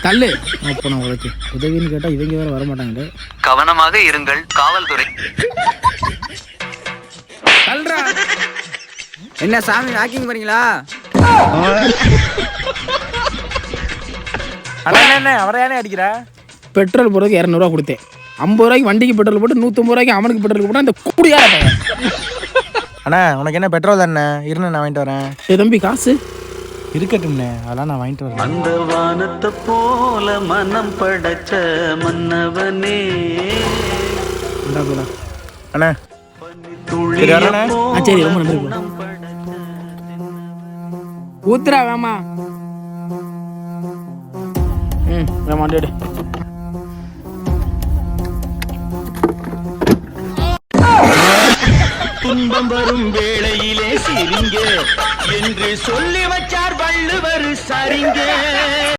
தள்ளு. அப்போ நான் உழைச்சி உதவின்னு கேட்டால் இவங்க வேறு வரமாட்டாங்க. கவனமாக இருங்கள் காவல்துறை. தள்ளுறா. என்ன சாமி வாக்கிங் போறீங்களா? என்ன அவரையானே அடிக்கிற? பெட்ரோல் போடுறதுக்கு 200 ரூபா கொடுத்தேன். 50 ரூபாய்க்கு வண்டிக்கு பெட்ரோல் போட்டு 150 ரூபாய்க்கு அவனுக்கு பெட்ரோல் போட்டால் இந்த கூடியா பையன். அண்ணா உனக்கு என்ன பெட்ரோல் தானே? இருண்ணே நான் வாங்கிட்டு வரேன். தம்பி காசு இருக்கட்டும்ண்ணே, அதெல்லாம் நான் வாங்கிட்டு வரேன். அந்த வானத்தை போல மனம் படைச்ச மன்னவனே. அண்ணா சரி ரொம்ப நன்றி. ஊத்துறா வேமா. வேமாண்டே. துன்பம் வரும் வேளையிலே சிரிங்க என்று சொல்லி வச்சார் வள்ளுவர் சரிங்க.